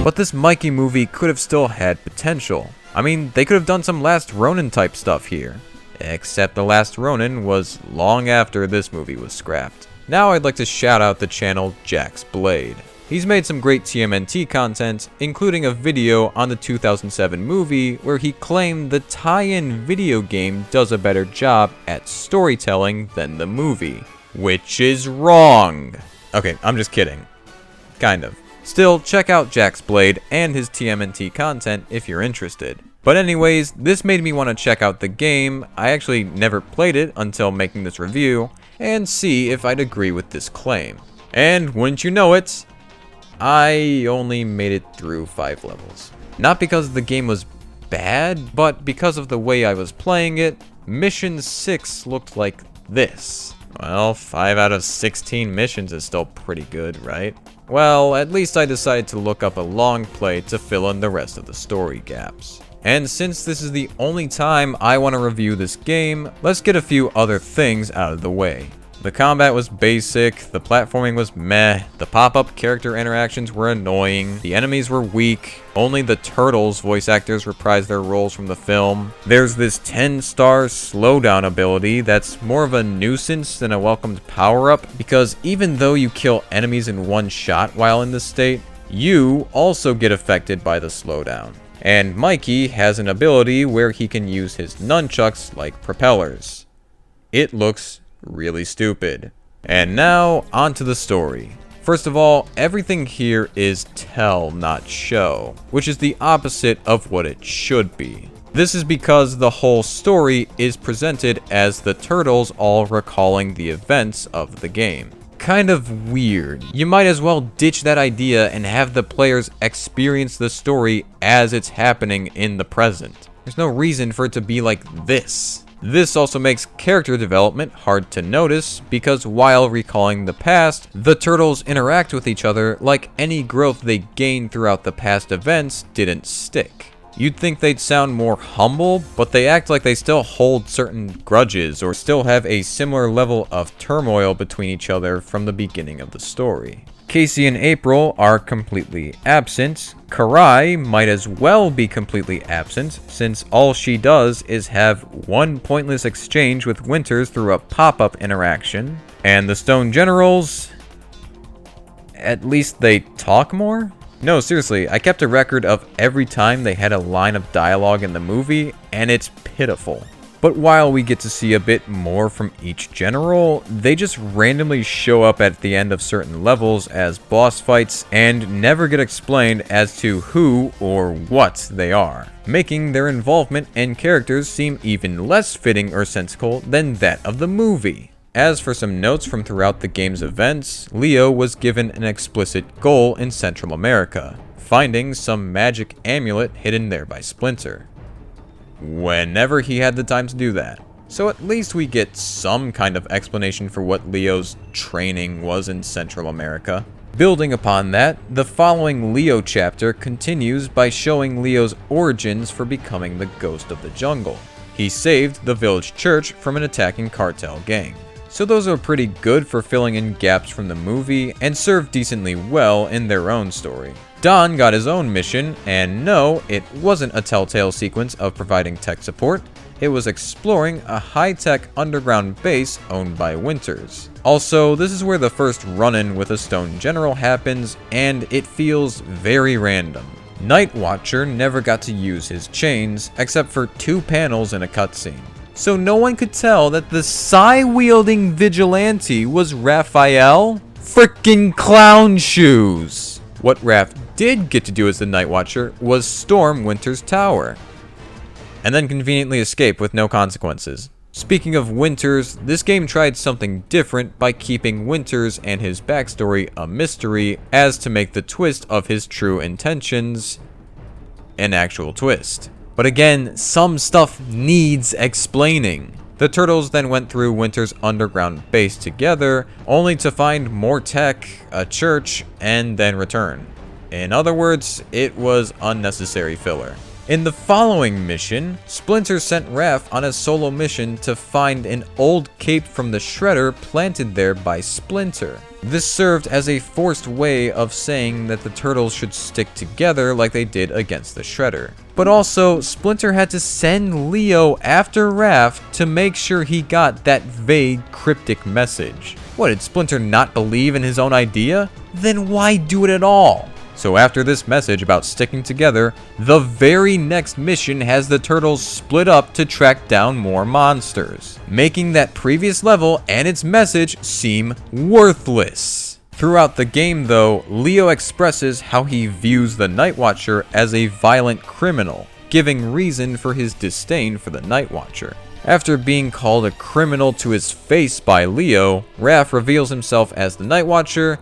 But this Mikey movie could have still had potential. I mean, they could have done some Last Ronin type stuff here. Except the Last Ronin was long after this movie was scrapped. Now I'd like to shout out the channel Jack's Blade. He's made some great TMNT content, including a video on the 2007 movie where he claimed the tie-in video game does a better job at storytelling than the movie. Which is wrong. Okay, I'm just kidding. Kind of. Still, check out Jack's Blade and his TMNT content if you're interested. But anyways, this made me want to check out the game. I actually never played it until making this review, and see if I'd agree with this claim. And wouldn't you know it, I only made it through 5 levels. Not because the game was bad, but because of the way I was playing it. Mission 6 looked like this. Well, 5 out of 16 missions is still pretty good, right? Well, at least I decided to look up a long play to fill in the rest of the story gaps. And since this is the only time I want to review this game, let's get a few other things out of the way. The combat was basic, the platforming was meh, the pop-up character interactions were annoying, the enemies were weak, only the Turtles voice actors reprised their roles from the film. There's this 10-star slowdown ability that's more of a nuisance than a welcomed power-up, because even though you kill enemies in one shot while in this state, you also get affected by the slowdown. And Mikey has an ability where he can use his nunchucks like propellers. It looks really stupid. And now, onto the story. First of all, everything here is tell, not show, which is the opposite of what it should be. This is because the whole story is presented as the Turtles all recalling the events of the game. Kind of weird. You might as well ditch that idea and have the players experience the story as it's happening in the present. There's no reason for it to be like this. This also makes character development hard to notice because while recalling the past, the Turtles interact with each other like any growth they gained throughout the past events didn't stick. You'd think they'd sound more humble, but they act like they still hold certain grudges or still have a similar level of turmoil between each other from the beginning of the story. Casey and April are completely absent. Karai might as well be completely absent, since all she does is have one pointless exchange with Winters through a pop-up interaction. And the Stone Generals, at least they talk more? No, seriously, I kept a record of every time they had a line of dialogue in the movie, and it's pitiful. But while we get to see a bit more from each general, they just randomly show up at the end of certain levels as boss fights and never get explained as to who or what they are, making their involvement and characters seem even less fitting or sensical than that of the movie. As for some notes from throughout the game's events, Leo was given an explicit goal in Central America, finding some magic amulet hidden there by Splinter, whenever he had the time to do that. So at least we get some kind of explanation for what Leo's training was in Central America. Building upon that, the following Leo chapter continues by showing Leo's origins for becoming the Ghost of the Jungle. He saved the village church from an attacking cartel gang. So those are pretty good for filling in gaps from the movie and serve decently well in their own story. Don got his own mission, and no, it wasn't a telltale sequence of providing tech support. It was exploring a high-tech underground base owned by Winters. Also, this is where the first run-in with a Stone General happens, and it feels very random. Night Watcher never got to use his chains, except for 2 panels in a cutscene. So no one could tell that the Psy-wielding vigilante was Raphael? Frickin' clown shoes! What Raph did get to do as the Night Watcher was storm Winter's tower, and then conveniently escape with no consequences. Speaking of Winters, this game tried something different by keeping Winters and his backstory a mystery as to make the twist of his true intentions an actual twist. But again, some stuff needs explaining. The Turtles then went through Winter's underground base together, only to find more tech, a church, and then return. In other words, it was unnecessary filler. In the following mission, Splinter sent Raph on a solo mission to find an old cape from the Shredder planted there by Splinter. This served as a forced way of saying that the Turtles should stick together like they did against the Shredder. But also, Splinter had to send Leo after Raph to make sure he got that vague, cryptic message. What, did Splinter not believe in his own idea? Then why do it at all? So after this message about sticking together, the very next mission has the Turtles split up to track down more monsters, making that previous level and its message seem worthless. Throughout the game though, Leo expresses how he views the Night Watcher as a violent criminal, giving reason for his disdain for the Night Watcher. After being called a criminal to his face by Leo, Raph reveals himself as the Night Watcher,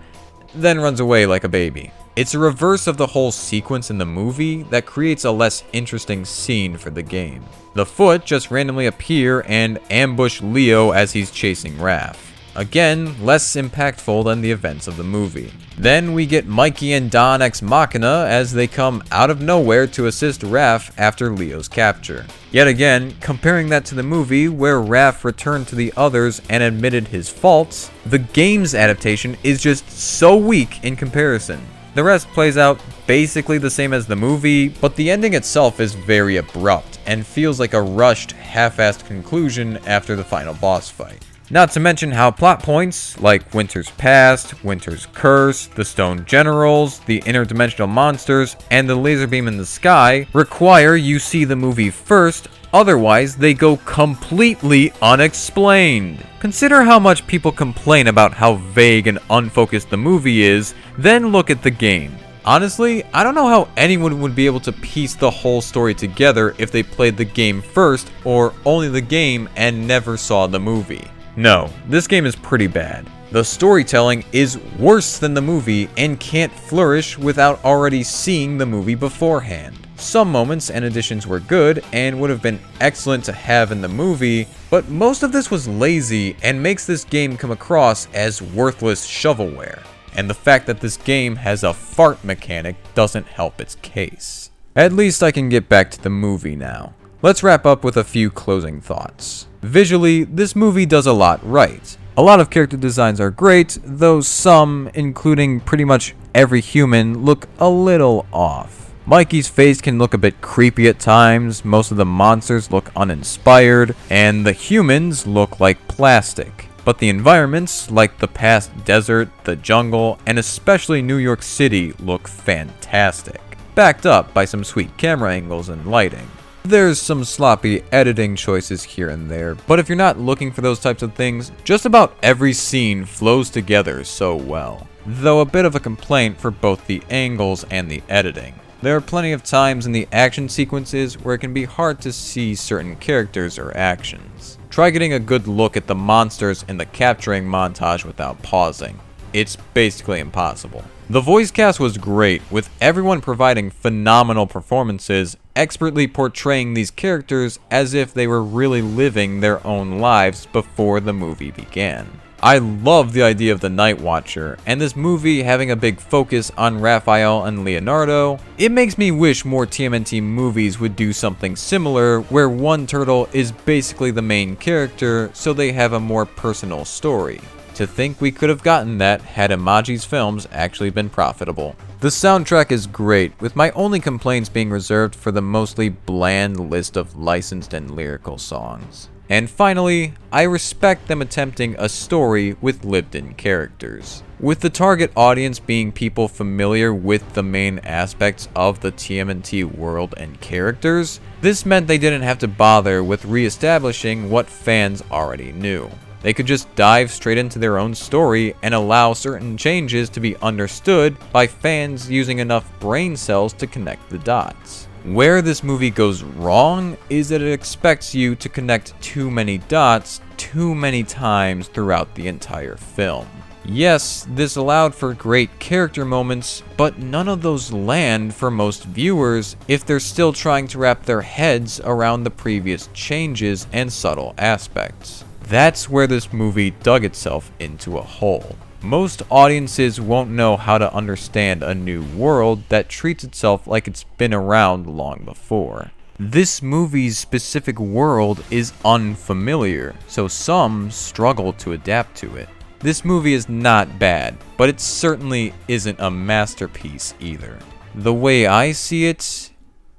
then runs away like a baby. It's a reverse of the whole sequence in the movie that creates a less interesting scene for the game. The Foot just randomly appear and ambush Leo as he's chasing Raph. Again, less impactful than the events of the movie. Then we get Mikey and Don Ex Machina as they come out of nowhere to assist Raph after Leo's capture. Yet again, comparing that to the movie where Raph returned to the others and admitted his faults, the game's adaptation is just so weak in comparison. The rest plays out basically the same as the movie, but the ending itself is very abrupt and feels like a rushed, half-assed conclusion after the final boss fight. Not to mention how plot points like Winter's Past, Winter's Curse, the Stone Generals, the interdimensional monsters, and the laser beam in the sky require you see the movie first, otherwise they go completely unexplained. Consider how much people complain about how vague and unfocused the movie is, then look at the game. Honestly, I don't know how anyone would be able to piece the whole story together if they played the game first or only the game and never saw the movie. No, this game is pretty bad. The storytelling is worse than the movie and can't flourish without already seeing the movie beforehand. Some moments and additions were good and would have been excellent to have in the movie, but most of this was lazy and makes this game come across as worthless shovelware. And the fact that this game has a fart mechanic doesn't help its case. At least I can get back to the movie now. Let's wrap up with a few closing thoughts. Visually, this movie does a lot right. A lot of character designs are great, though some, including pretty much every human, look a little off. Mikey's face can look a bit creepy at times, most of the monsters look uninspired, and the humans look like plastic. But the environments, like the past desert, the jungle, and especially New York City, look fantastic, backed up by some sweet camera angles and lighting. There's some sloppy editing choices here and there, but if you're not looking for those types of things, just about every scene flows together so well. Though a bit of a complaint for both the angles and the editing. There are plenty of times in the action sequences where it can be hard to see certain characters or actions. Try getting a good look at the monsters in the capturing montage without pausing. It's basically impossible. The voice cast was great, with everyone providing phenomenal performances, expertly portraying these characters as if they were really living their own lives before the movie began. I love the idea of the Night Watcher, and this movie having a big focus on Raphael and Leonardo. It makes me wish more TMNT movies would do something similar, where one turtle is basically the main character, so they have a more personal story. To think we could have gotten that had Imagi's films actually been profitable. The soundtrack is great, with my only complaints being reserved for the mostly bland list of licensed and lyrical songs. And finally, I respect them attempting a story with lived-in characters. With the target audience being people familiar with the main aspects of the TMNT world and characters, this meant they didn't have to bother with re-establishing what fans already knew. They could just dive straight into their own story and allow certain changes to be understood by fans using enough brain cells to connect the dots. Where this movie goes wrong is that it expects you to connect too many dots too many times throughout the entire film. Yes, this allowed for great character moments, but none of those land for most viewers if they're still trying to wrap their heads around the previous changes and subtle aspects. That's where this movie dug itself into a hole. Most audiences won't know how to understand a new world that treats itself like it's been around long before. This movie's specific world is unfamiliar, so some struggle to adapt to it. This movie is not bad, but it certainly isn't a masterpiece either. The way I see it,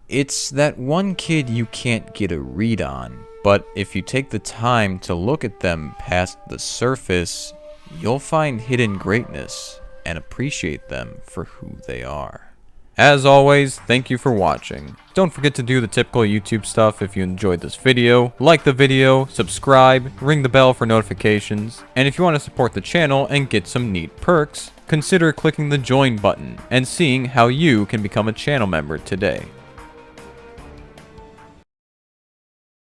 it's that one kid you can't get a read on. But if you take the time to look at them past the surface, you'll find hidden greatness and appreciate them for who they are. As always, thank you for watching. Don't forget to do the typical YouTube stuff if you enjoyed this video. Like the video, subscribe, ring the bell for notifications, and if you want to support the channel and get some neat perks, consider clicking the join button and seeing how you can become a channel member today.